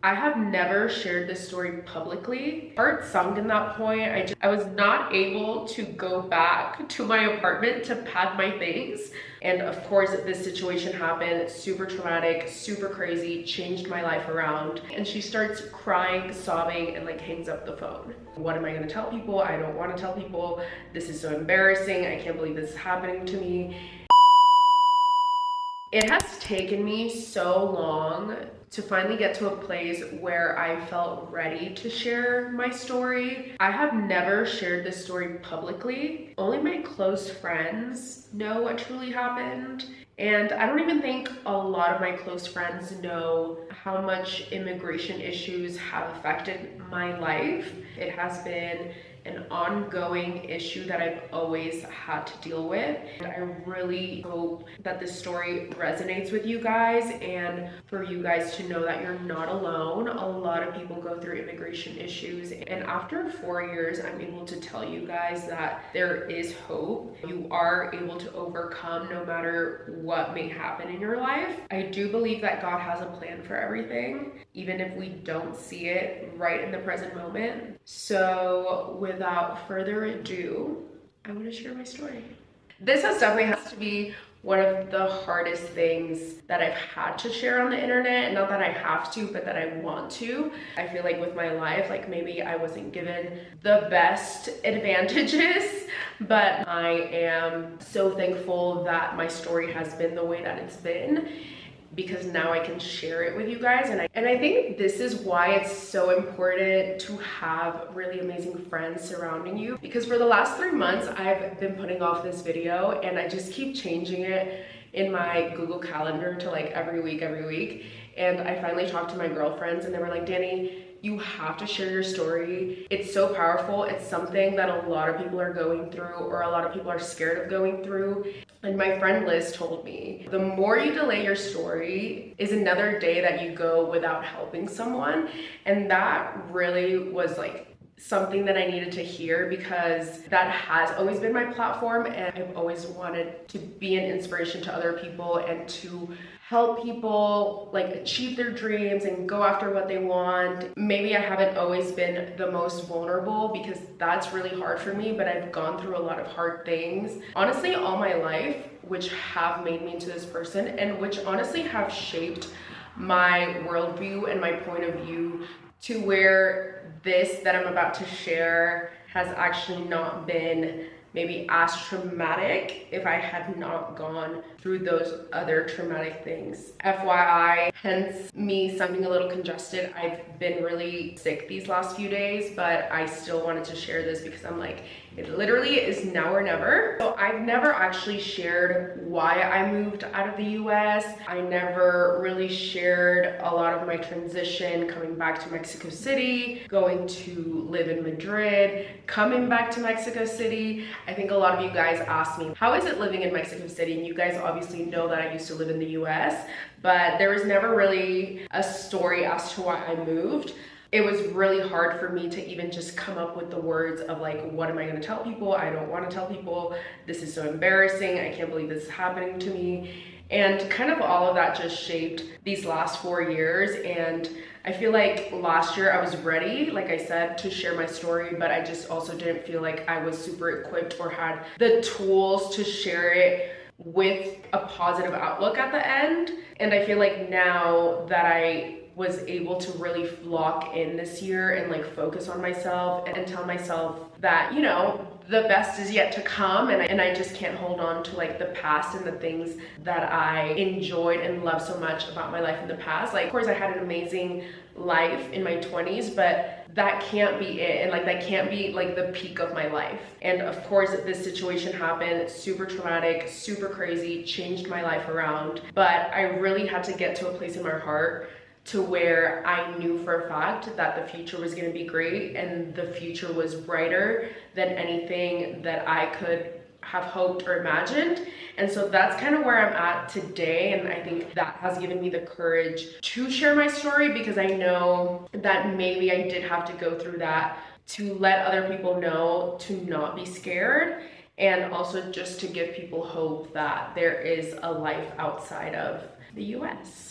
I have never shared this story publicly. Heart sunk in that point. I was not able to go back to my apartment to pack my things. And of course, this situation happened, super traumatic, super crazy, changed my life around. And she starts crying, sobbing, and like hangs up the phone. What am I gonna tell people? I don't wanna tell people. This is so embarrassing. I can't believe this is happening to me. It has taken me so long to finally get to a place where I felt ready to share my story. I have never shared this story publicly. Only my close friends know what truly happened. And I don't even think a lot of my close friends know how much immigration issues have affected my life. It has been an ongoing issue that I've always had to deal with. And I really hope that this story resonates with you guys and for you guys to know that you're not alone. A lot of people go through immigration issues, and after 4 years, I'm able to tell you guys that there is hope. You are able to overcome no matter what may happen in your life. I do believe that God has a plan for everything, even if we don't see it right in the present moment. So without further ado, I want to share my story. This has to be one of the hardest things that I've had to share on the internet. Not that I have to, but that I want to. I feel like with my life, like maybe I wasn't given the best advantages, but I am so thankful that my story has been the way that it's been, because now I can share it with you guys. And I think this is why it's so important to have really amazing friends surrounding you, because for the last 3 months I've been putting off this video and I just keep changing it in my Google Calendar to like every week. And I finally talked to my girlfriends and they were like, Dani, you have to share your story. It's so powerful. It's something that a lot of people are going through, or a lot of people are scared of going through. And my friend Liz told me, the more you delay your story is another day that you go without helping someone. And that really was like something that I needed to hear, because that has always been my platform and I've always wanted to be an inspiration to other people and to help people like achieve their dreams and go after what they want. Maybe I haven't always been the most vulnerable, because that's really hard for me, but I've gone through a lot of hard things, honestly, all my life, which have made me into this person and which honestly have shaped my worldview and my point of view to where this that I'm about to share has actually not been maybe as traumatic if I had not gone through those other traumatic things. FYI, hence me sounding a little congested. I've been really sick these last few days, but I still wanted to share this because I'm like, it literally is now or never. So I've never actually shared why I moved out of the US. I never really shared a lot of my transition coming back to Mexico City, going to live in Madrid, coming back to Mexico City. I think a lot of you guys asked me, how is it living in Mexico City? And you guys obviously know that I used to live in the US, but there was never really a story as to why I moved. It was really hard for me to even just come up with the words of like, what am I gonna tell people? I don't wanna tell people. This is so embarrassing. I can't believe this is happening to me. And kind of all of that just shaped these last 4 years. And I feel like last year I was ready, like I said, to share my story, but I just also didn't feel like I was super equipped or had the tools to share it with a positive outlook at the end. And I feel like now that I was able to really lock in this year and like focus on myself and tell myself that, you know, the best is yet to come, and I just can't hold on to like the past and the things that I enjoyed and loved so much about my life in the past. Like, of course I had an amazing life in my 20s, but that can't be it, and like that can't be like the peak of my life. And of course this situation happened, super traumatic, super crazy, changed my life around, but I really had to get to a place in my heart to where I knew for a fact that the future was going to be great, and the future was brighter than anything that I could have hoped or imagined. And so that's kind of where I'm at today, and I think that has given me the courage to share my story, because I know that maybe I did have to go through that to let other people know to not be scared, and also just to give people hope that there is a life outside of the US.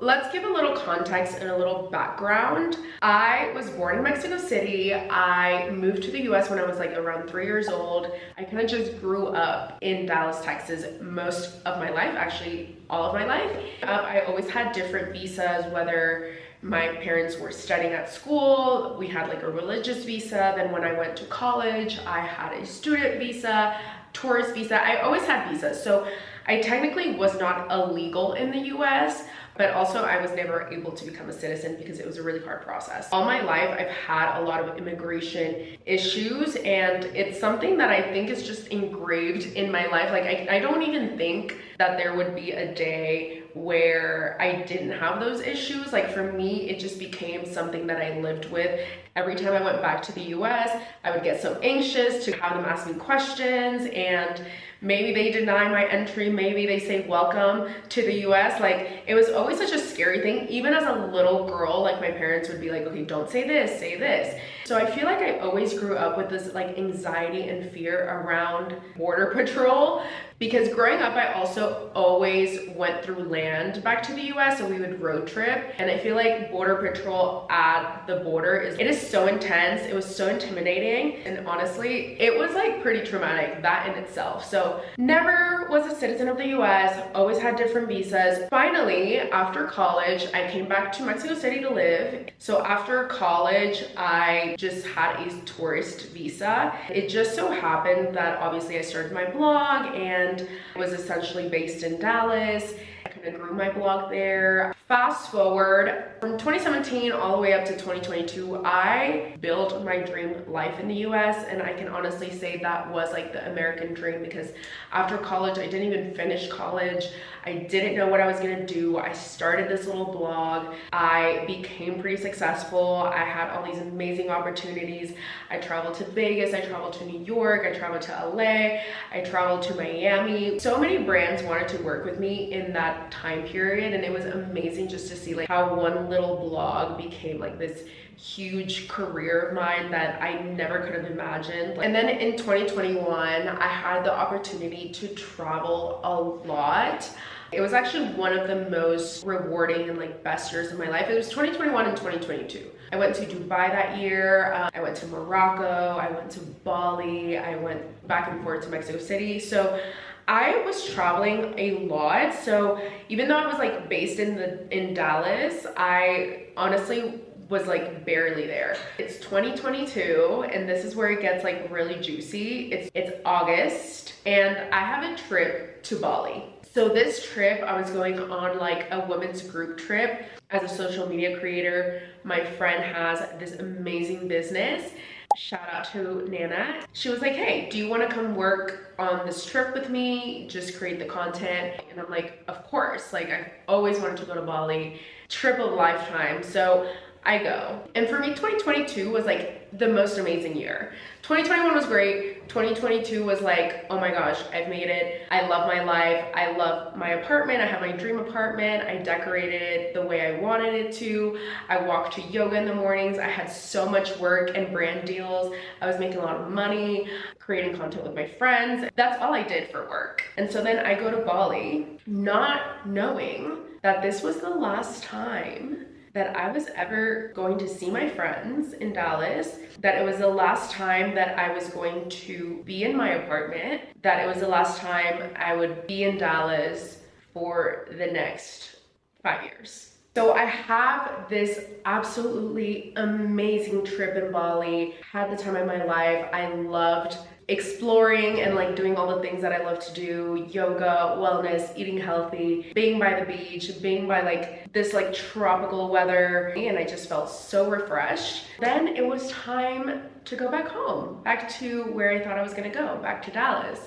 Let's give a little context and a little background. I was born in Mexico City. I moved to the US when I was like around 3 years old. I kind of just grew up in Dallas, Texas most of my life, actually all of my life. I always had different visas, whether my parents were studying at school, we had like a religious visa. Then when I went to college, I had a student visa, tourist visa. I always had visas. So I technically was not illegal in the US, but also I was never able to become a citizen because it was a really hard process. All my life, I've had a lot of immigration issues, and it's something that I think is just engraved in my life. Like I don't even think that there would be a day where I didn't have those issues. Like for me, it just became something that I lived with. Every time I went back to the US, I would get so anxious to have them ask me questions, and maybe they deny my entry, maybe they say welcome to the US. Like it was always such a scary thing. Even as a little girl, like my parents would be like, okay, don't say this, say this. So I feel like I always grew up with this like anxiety and fear around Border Patrol, because growing up, I also always went through land back to the US, so we would road trip. And I feel like Border Patrol at the border it is so intense. It was so intimidating. And honestly, it was like pretty traumatic, that in itself. So never was a citizen of the US, always had different visas. Finally, after college, I came back to Mexico City to live. So after college, I just had a tourist visa. It just so happened that obviously I started my blog and was essentially based in Dallas. I kind of grew my blog there. Fast forward from 2017 all the way up to 2022, I built my dream life in the US, and I can honestly say that was like the American dream, because after college, I didn't even finish college. I didn't know what I was gonna do. I started this little blog. I became pretty successful. I had all these amazing opportunities. I traveled to Vegas, I traveled to New York, I traveled to LA, I traveled to Miami. So many brands wanted to work with me in that time period, and it was amazing just to see like how one little blog became like this huge career of mine that I never could have imagined. And then in 2021, I had the opportunity to travel a lot. It was actually one of the most rewarding and like best years of my life. It was 2021 and 2022. I went to Dubai that year. I went to Morocco. I went to Bali. I went back and forth to Mexico City. So I was traveling a lot. So even though I was like based in Dallas, I honestly was like barely there. It's 2022, and this is where it gets like really juicy. It's August, and I have a trip to Bali. So this trip, I was going on like a women's group trip. As a social media creator, my friend has this amazing business. Shout out to Nana. She was like, hey, do you want to come work on this trip with me? Just create the content. And I'm like, of course. Like I've always wanted to go to Bali. Trip of a lifetime. So I go. And for me, 2022 was like the most amazing year. 2021 was great. 2022 was like, oh my gosh, I've made it. I love my life. I love my apartment. I have my dream apartment. I decorated it the way I wanted it to. I walked to yoga in the mornings. I had so much work and brand deals. I was making a lot of money, creating content with my friends. That's all I did for work. And so then I go to Bali, not knowing that this was the last time that I was ever going to see my friends in Dallas, that it was the last time that I was going to be in my apartment, that it was the last time I would be in Dallas for the next 5 years. So I have this absolutely amazing trip in Bali, had the time of my life. I loved exploring and like doing all the things that I love to do, yoga, wellness, eating healthy, being by the beach, being by like this like tropical weather, and I just felt so refreshed. Then it was time to go back home, back to where I thought I was gonna go, back to Dallas.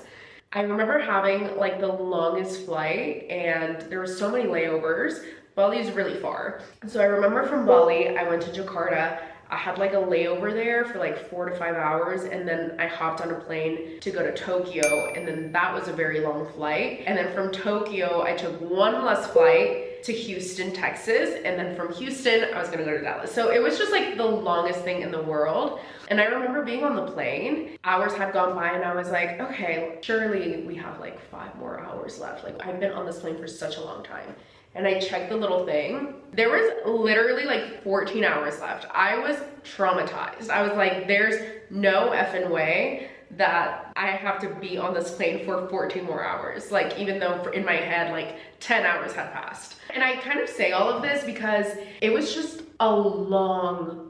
I remember having like the longest flight, and there were so many layovers. Bali is really far. So I remember from Bali, I went to Jakarta. I had like a layover there for like 4 to 5 hours, and then I hopped on a plane to go to Tokyo, and then that was a very long flight. And then from Tokyo, I took one less flight to Houston, Texas, and then from Houston, I was gonna go to Dallas. So it was just like the longest thing in the world. And I remember being on the plane, hours had gone by, and I was like, okay, surely we have like 5 more hours left. Like I've been on this plane for such a long time. and I checked the little thing. There was literally like 14 hours left. I was traumatized. I was like, there's no effing way that I have to be on this plane for 14 more hours. Like, even though in my head, like 10 hours had passed. And I kind of say all of this because it was just a long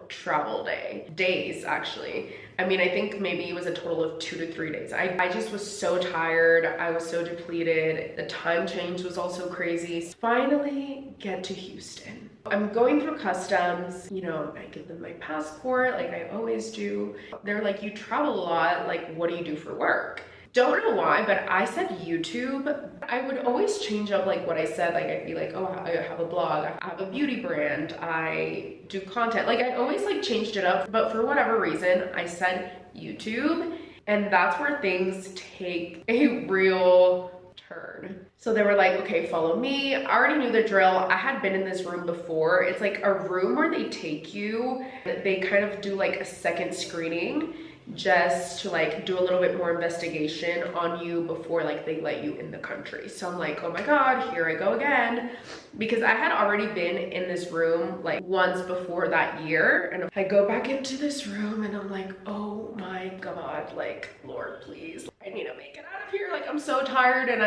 travel days actually. I mean, I think maybe it was a total of 2 to 3 days. I just was so tired. I was so depleted. The time change was also crazy. Finally get to Houston. I'm going through customs, you know, I give them my passport like I always do. They're like, you travel a lot, like what do you do for work? Don't know why, but I said YouTube. I would always change up like what I said. Like I'd be like, oh, I have a blog, I have a beauty brand, I do content. Like I always like changed it up, but for whatever reason, I said YouTube, and that's where things take a real turn. So they were like, okay, follow me. I already knew the drill. I had been in this room before. It's like a room where they take you, they kind of do like a second screening just to like do a little bit more investigation on you before like they let you in the country. So I'm like, oh my God, here I go again. Because I had already been in this room like once before that year. And I go back into this room and I'm like, oh my God, like, Lord, please, I need to make it out of here. Like, I'm so tired, and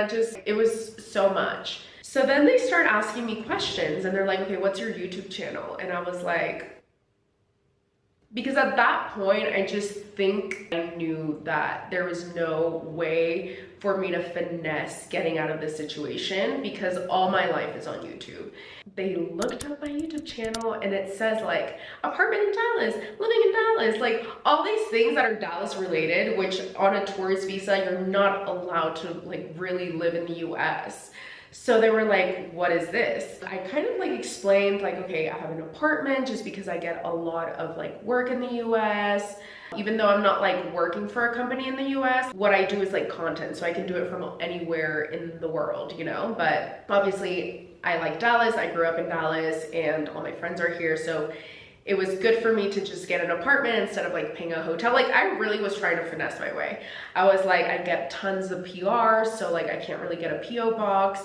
it was so much. So then they start asking me questions and they're like, okay, what's your YouTube channel? And I was like, because at that point, I just think I knew that there was no way for me to finesse getting out of this situation because all my life is on YouTube. They looked up my YouTube channel and it says like apartment in Dallas, living in Dallas, like all these things that are Dallas related, which on a tourist visa, you're not allowed to like really live in the US. So they were like, what is this? I kind of like explained like, okay, I have an apartment just because I get a lot of like work in the US. Even though I'm not like working for a company in the US, what I do is like content. So I can do it from anywhere in the world, you know? But obviously I like Dallas. I grew up in Dallas and all my friends are here. So it was good for me to just get an apartment instead of like paying a hotel. Like I really was trying to finesse my way. I was like, I get tons of PRs, so like I can't really get a PO box.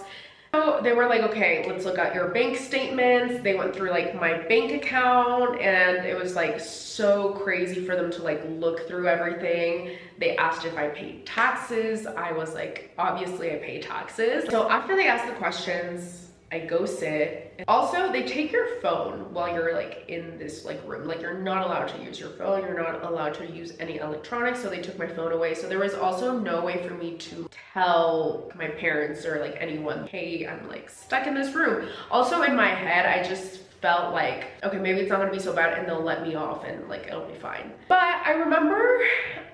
So they were like, okay, let's look at your bank statements. They went through like my bank account, and it was like so crazy for them to like look through everything. They asked if I paid taxes. I was like, obviously I pay taxes. So after they asked the questions, I go sit. Also, they take your phone while you're like in this like room. Like you're not allowed to use your phone. You're not allowed to use any electronics. So they took my phone away. So there was also no way for me to tell my parents or like anyone, hey, I'm like stuck in this room. Also in my head, I just felt like, okay, maybe it's not gonna be so bad and they'll let me off and like it'll be fine. But I remember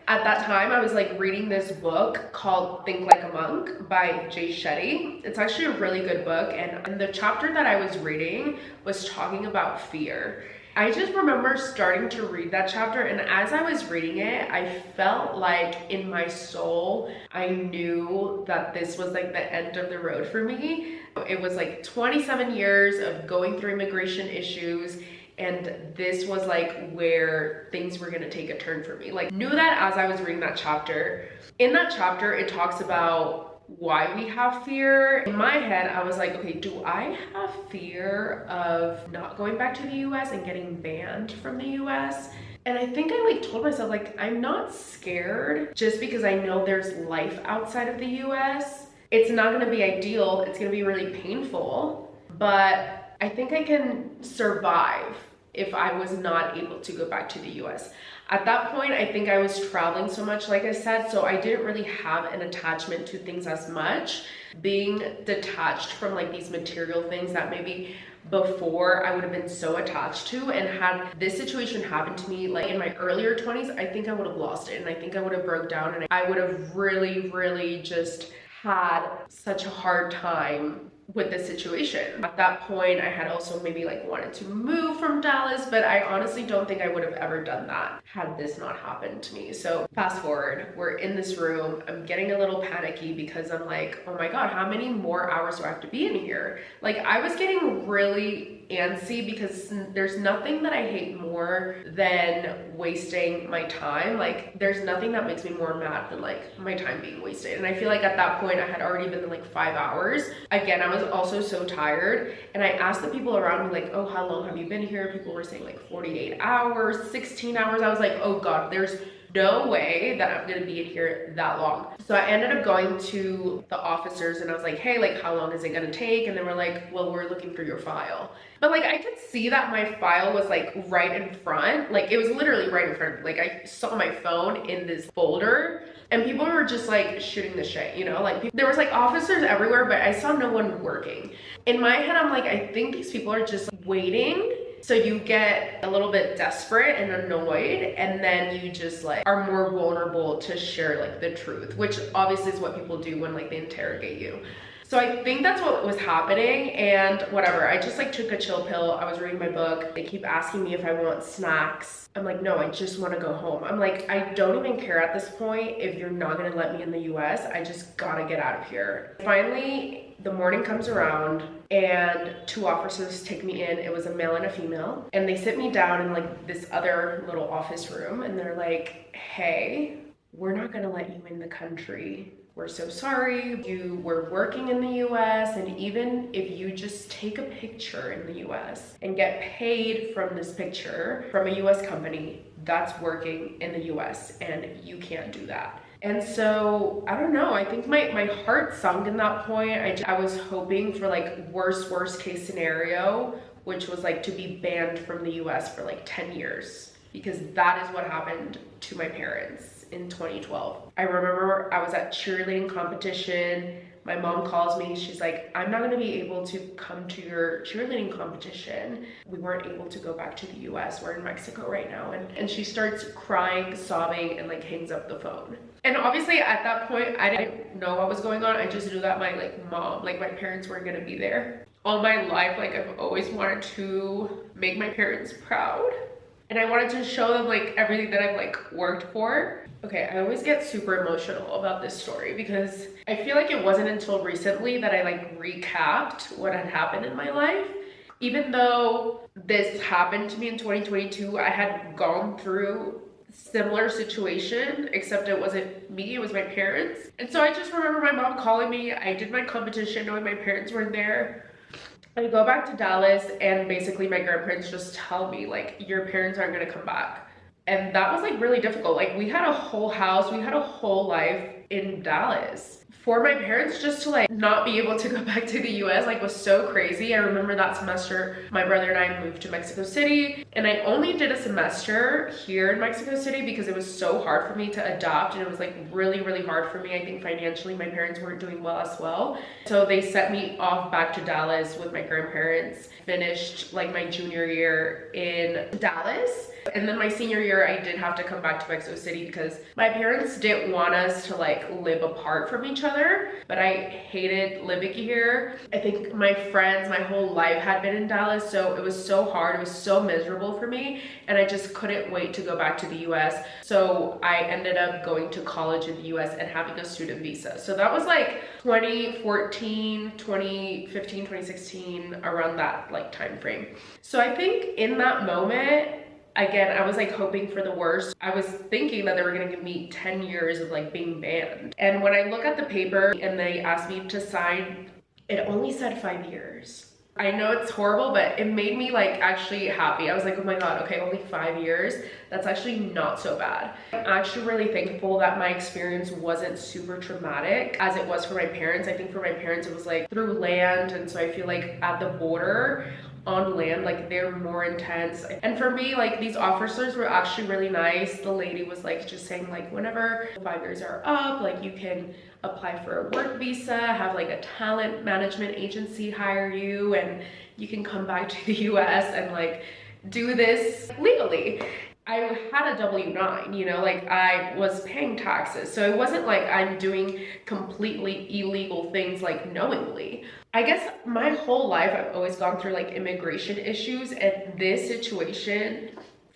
at that time I was like reading this book called Think Like a Monk by Jay Shetty. It's actually a really good book, and the chapter that I was reading was talking about fear. I just remember starting to read that chapter, and as I was reading it, I felt like in my soul, I knew that this was like the end of the road for me. It was like 27 years of going through immigration issues, and this was like where things were gonna take a turn for me. Like, knew that as I was reading that chapter. In that chapter, it talks about why we have fear. In my head, I was like, okay, do I have fear of not going back to the US and getting banned from the US? And I think I like told myself like, I'm not scared just because I know there's life outside of the US. It's not gonna be ideal, it's gonna be really painful, but I think I can survive if I was not able to go back to the US. At that point, I think I was traveling so much, like I said, so I didn't really have an attachment to things as much. Being detached from like these material things that maybe before I would have been so attached to, and had this situation happened to me like in my earlier 20s, I think I would have lost it, and I think I would have broke down, and I would have really just had such a hard time with the situation. At that point, I had also maybe like wanted to move from Dallas, but I honestly don't think I would have ever done that had this not happened to me. So fast forward, we're in this room. I'm getting a little panicky because I'm like, oh my God, how many more hours do I have to be in here? Like, I was getting really antsy because there's nothing that I hate more than wasting my time. Like, there's nothing that makes me more mad than like my time being wasted. And I feel like at that point I had already been in like 5 hours. Again, I was also so tired. And I asked the people around me like, oh, how long have you been here? People were saying like 48 hours, 16 hours. I was like, oh God, there's no way that I'm gonna be in here that long. So I ended up going to the officers and I was like, hey, like how long is it gonna take? And they were like, well, we're looking for your file. But like I could see that my file was like right in front. Like it was literally right in front of me. Like I saw my phone in this folder and people were just like shooting the shit, you know? Like there was like officers everywhere, but I saw no one working. In my head, I'm like, I think these people are just waiting. So you get a little bit desperate and annoyed, and then you just like are more vulnerable to share like the truth, which obviously is what people do when like they interrogate you. So I think that's what was happening, and whatever, I just like took a chill pill. I was reading my book. They keep asking me if I want snacks. I'm like, no, I just want to go home. I'm like, I don't even care at this point if you're not gonna let me in the US. I just gotta get out of here. Finally, the morning comes around and 2 officers take me in. It was a male and a female, and they sit me down in like this other little office room, and they're like, hey, we're not gonna let you in the country. We're so sorry. You were working in the US, and even if you just take a picture in the US and get paid from this picture from a US company that's working in the US, and you can't do that. And so, I don't know, I think my heart sunk in that point. I was hoping for like worst case scenario, which was like to be banned from the US for like 10 years, because that is what happened to my parents in 2012. I remember I was at cheerleading competition. My mom calls me, she's like, I'm not gonna be able to come to your cheerleading competition. We weren't able to go back to the US, we're in Mexico right now. And she starts crying, sobbing, and like hangs up the phone. And obviously at that point, I didn't know what was going on. I just knew that my mom, my parents weren't gonna be there. All my life, like I've always wanted to make my parents proud. And I wanted to show them like everything that I've like worked for. Okay, I always get super emotional about this story because I feel like it wasn't until recently that I like recapped what had happened in my life. Even though this happened to me in 2022, I had gone through similar situation, except it wasn't me, it was my parents. And so I just remember my mom calling me. I did my competition knowing my parents weren't there. I go back to Dallas, and basically my grandparents just tell me like, your parents aren't gonna come back. And that was like really difficult. Like we had a whole house, we had a whole life in Dallas. For my parents just to like not be able to go back to the US like was so crazy. I remember that semester my brother and I moved to Mexico City, and I only did a semester here in Mexico City because it was so hard for me to adapt, and it was like really hard for me. I think financially my parents weren't doing well as well. So they sent me off back to Dallas with my grandparents. Finished like my junior year in Dallas. And then my senior year, I did have to come back to Mexico City because my parents didn't want us to like live apart from each other, but I hated living here. I think my friends, my whole life had been in Dallas, so it was so hard, it was so miserable for me, and I just couldn't wait to go back to the US. So I ended up going to college in the US and having a student visa. So that was like 2014, 2015, 2016, around that like time frame. So I think in that moment, again, I was like hoping for the worst. I was thinking that they were gonna give me 10 years of like being banned. And when I look at the paper and they asked me to sign, it only said 5 years. I know it's horrible, but it made me like actually happy. I was like, oh my God, okay, only 5 years. That's actually not so bad. I'm actually really thankful that my experience wasn't super traumatic as it was for my parents. I think for my parents, it was like through land. And so I feel like at the border, on land, like they're more intense. And for me, like these officers were actually really nice. The lady was like just saying like, whenever 5 years are up, like you can apply for a work visa, have like a talent management agency hire you, and you can come back to the US and like do this legally. I had a W-9, you know, like I was paying taxes. So it wasn't like I'm doing completely illegal things like knowingly. I guess my whole life I've always gone through like immigration issues, and this situation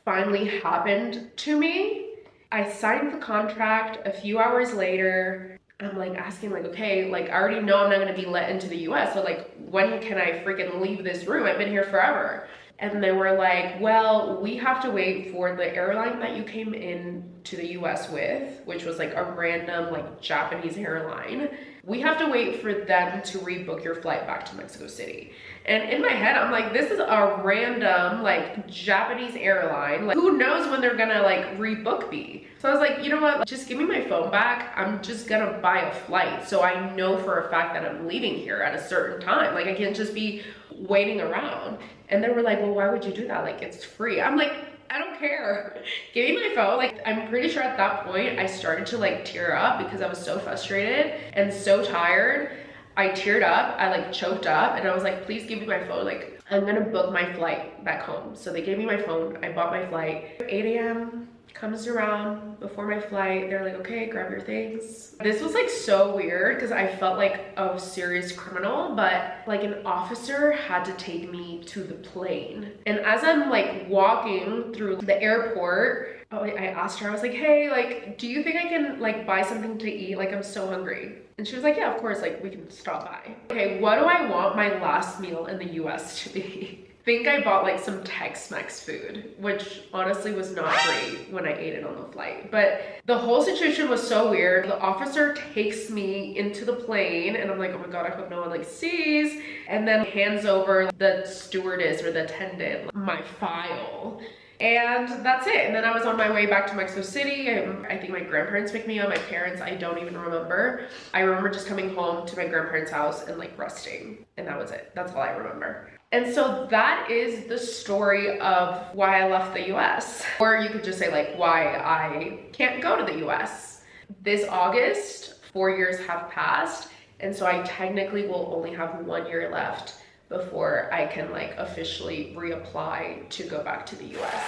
finally happened to me. I signed the contract. A few hours later, I'm like asking like, okay, like I already know I'm not gonna be let into the US. So like, when can I freaking leave this room? I've been here forever. And they were like, well, we have to wait for the airline that you came in to the US with, which was like a random like Japanese airline. We have to wait for them to rebook your flight back to Mexico City. And in my head, I'm like, this is a random like Japanese airline. Like, who knows when they're gonna like rebook me? So I was like, you know what? Just give me my phone back. I'm just gonna buy a flight. So I know for a fact that I'm leaving here at a certain time. Like, I can't just be waiting around. And they were like, well, why would you do that? Like, it's free. I'm like, I don't care. Give me my phone. Like, I'm pretty sure at that point I started to like tear up because I was so frustrated and so tired. I teared up, I like choked up, and I was like, please give me my phone. Like, I'm gonna book my flight back home. So they gave me my phone. I bought my flight. 8 a.m. comes around before my flight. They're like, okay, grab your things. This was like so weird because I felt like a serious criminal, but like an officer had to take me to the plane. And as I'm like walking through the airport, I asked her, I was like, hey, like, do you think I can like buy something to eat? Like, I'm so hungry. And she was like, yeah, of course, like we can stop by. Okay, what do I want my last meal in the US to be? I think I bought like some Tex-Mex food, which honestly was not great when I ate it on the flight. But the whole situation was so weird. The officer takes me into the plane and I'm like, oh my God, I hope no one like sees. And then hands over the stewardess or the attendant my file. And that's it. And then I was on my way back to Mexico City. I think my grandparents picked me up. My parents, I don't even remember. I remember just coming home to my grandparents' house and like resting. And that was it. That's all I remember. And so that is the story of why I left the US. Or you could just say like why I can't go to the US. This August, 4 years have passed. And so I technically will only have 1 year left before I can like officially reapply to go back to the US.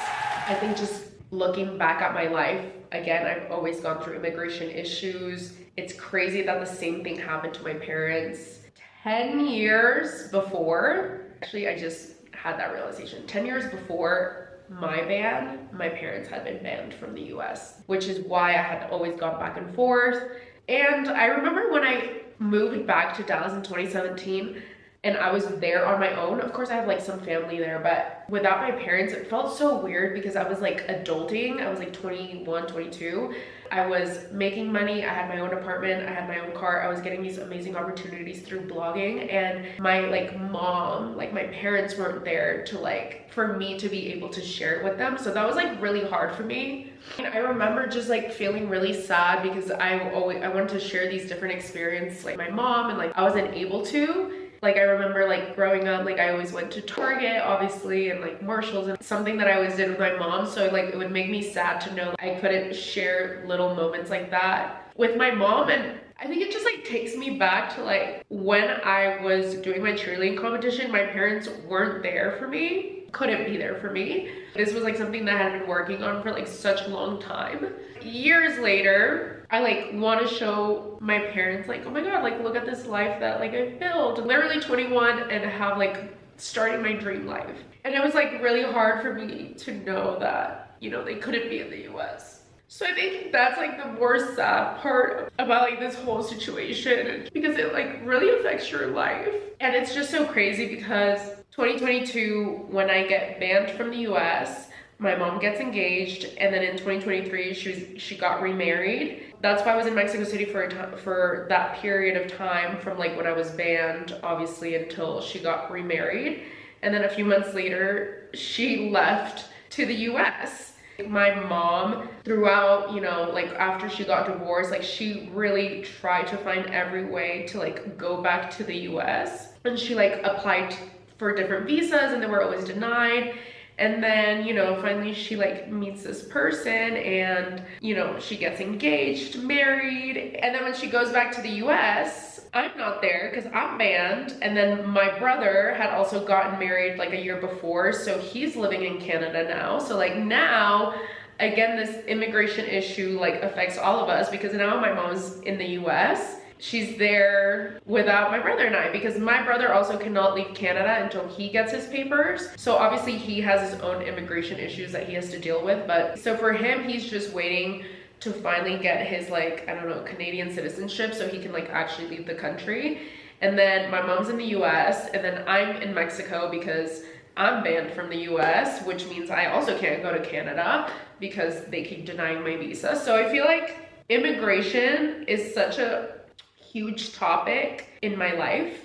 I think just looking back at my life, again, I've always gone through immigration issues. It's crazy that the same thing happened to my parents 10 years before. Actually, I just had that realization. 10 years before my ban, my parents had been banned from the US, which is why I had always gone back and forth. And I remember when I moved back to Dallas in 2017, and I was there on my own. Of course, I have like some family there, but without my parents, it felt so weird because I was like adulting. I was like 21, 22. I was making money. I had my own apartment. I had my own car. I was getting these amazing opportunities through blogging, and my like mom, like my parents weren't there to like, for me to be able to share it with them. So that was like really hard for me. And I remember just like feeling really sad because I wanted to share these different experiences like my mom, and like I wasn't able to. Like, I remember like growing up, like I always went to Target, obviously, and like Marshall's, and something that I always did with my mom. So like it would make me sad to know I couldn't share little moments like that with my mom. And I think it just like takes me back to like when I was doing my cheerleading competition, my parents weren't there for me, couldn't be there for me. This was like something that I had been working on for like such a long time. Years later, I like want to show my parents like, oh my God, like look at this life that like I built. Literally 21 and have like starting my dream life. And it was like really hard for me to know that, you know, they couldn't be in the US. So I think that's like the more sad part about like this whole situation, because it like really affects your life. And it's just so crazy because 2022, when I get banned from the US, my mom gets engaged, and then in 2023 she got remarried. That's why I was in Mexico City for that period of time, from like when I was banned, obviously, until she got remarried. And then a few months later, she left to the US. My mom, throughout, you know, like after she got divorced, like she really tried to find every way to like go back to the US. And she like applied for different visas and they were always denied. And then, you know, finally she like meets this person and, you know, she gets engaged, married. And then when she goes back to the US, I'm not there because I'm banned. And then my brother had also gotten married like a year before. So he's living in Canada now. So like now, again, this immigration issue like affects all of us, because now my mom's in the US. She's there without my brother and I, because my brother also cannot leave Canada until he gets his papers. So obviously he has his own immigration issues that he has to deal with. But so for him, he's just waiting to finally get his like, I don't know, Canadian citizenship so he can like actually leave the country. And then my mom's in the US, and then I'm in Mexico because I'm banned from the US, which means I also can't go to Canada because they keep denying my visa. So I feel like immigration is such a huge topic in my life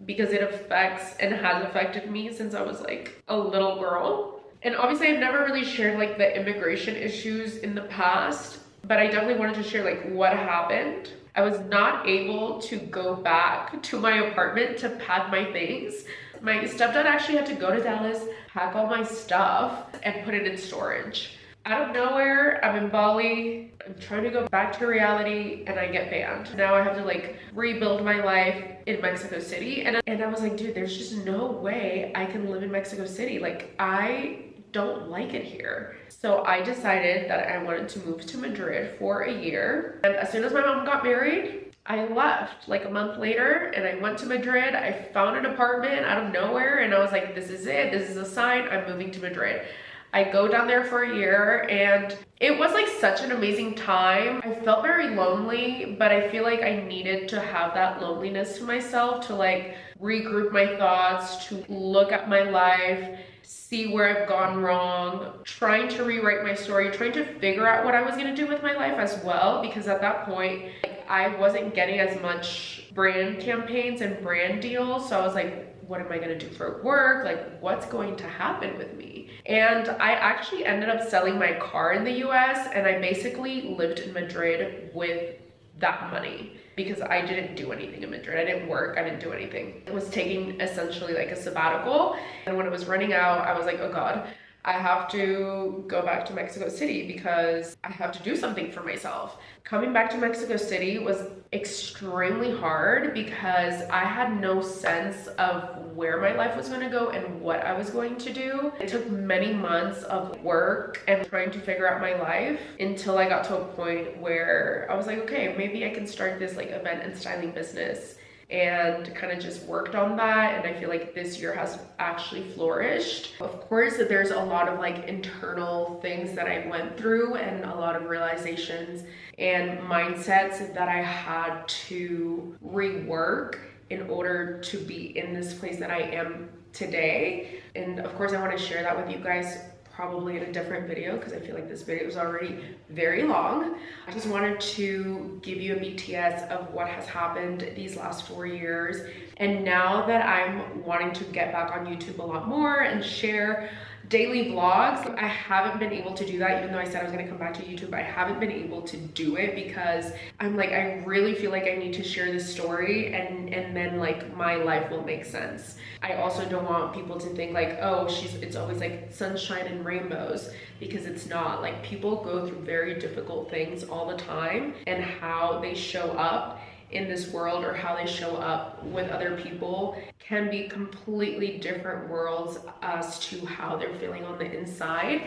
because it affects and has affected me since I was like a little girl. And obviously I've never really shared like the immigration issues in the past, but I definitely wanted to share like what happened. I was not able to go back to my apartment to pack my things. My stepdad actually had to go to Dallas, pack all my stuff, and put it in storage. Out of nowhere, I'm in Bali, I'm trying to go back to reality, and I get banned. Now I have to like rebuild my life in Mexico City. And I was like, dude, there's just no way I can live in Mexico City. Like, I don't like it here. So I decided that I wanted to move to Madrid for a year. And as soon as my mom got married, I left like a month later and I went to Madrid. I found an apartment out of nowhere and I was like, this is it. This is a sign. I'm moving to Madrid. I go down there for a year and it was like such an amazing time. I felt very lonely, but I feel like I needed to have that loneliness to myself to like regroup my thoughts, to look at my life, see where I've gone wrong, trying to rewrite my story, trying to figure out what I was gonna do with my life as well, because at that point, I wasn't getting as much brand campaigns and brand deals. So I was like, what am I gonna do for work? Like, what's going to happen with me? And I actually ended up selling my car in the US and I basically lived in Madrid with that money because I didn't do anything in Madrid. I didn't work, I didn't do anything. I was taking essentially like a sabbatical. And when it was running out, I was like, oh God, I have to go back to Mexico City because I have to do something for myself. Coming back to Mexico City was extremely hard because I had no sense of where my life was going to go and what I was going to do. It took many months of work and trying to figure out my life until I got to a point where I was like, okay, maybe I can start this like event and styling business, and kind of just worked on that. And I feel like this year has actually flourished. Of course, there's a lot of like internal things that I went through and a lot of realizations and mindsets that I had to rework in order to be in this place that I am today. And of course, I want to share that with you guys probably in a different video because I feel like this video is already very long. I just wanted to give you a BTS of what has happened these last 4 years. And now that I'm wanting to get back on YouTube a lot more and share daily vlogs, I haven't been able to do that. Even though I said I was gonna come back to YouTube, I haven't been able to do it because I'm like, I really feel like I need to share this story and then like my life will make sense. I also don't want people to think like, oh, it's always like sunshine and rainbows, because it's not. Like, people go through very difficult things all the time, and how they show up in this world or how they show up with other people can be completely different worlds as to how they're feeling on the inside.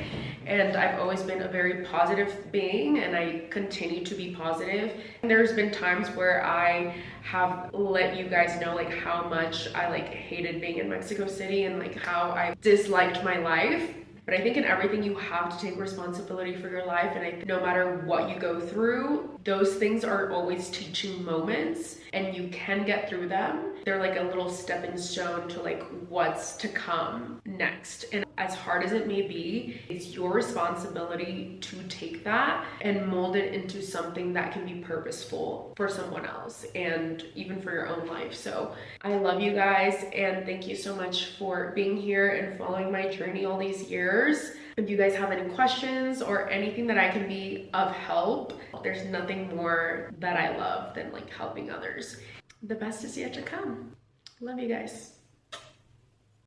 And I've always been a very positive being and I continue to be positive. And there's been times where I have let you guys know like how much I like hated being in Mexico City and like how I disliked my life. But I think in everything you have to take responsibility for your life, and no matter what you go through, those things are always teaching moments and you can get through them. They're like a little stepping stone to like what's to come next. And as hard as it may be, it's your responsibility to take that and mold it into something that can be purposeful for someone else and even for your own life. So I love you guys and thank you so much for being here and following my journey all these years. If you guys have any questions or anything that I can be of help, there's nothing more that I love than like helping others. The best is yet to come. Love you guys.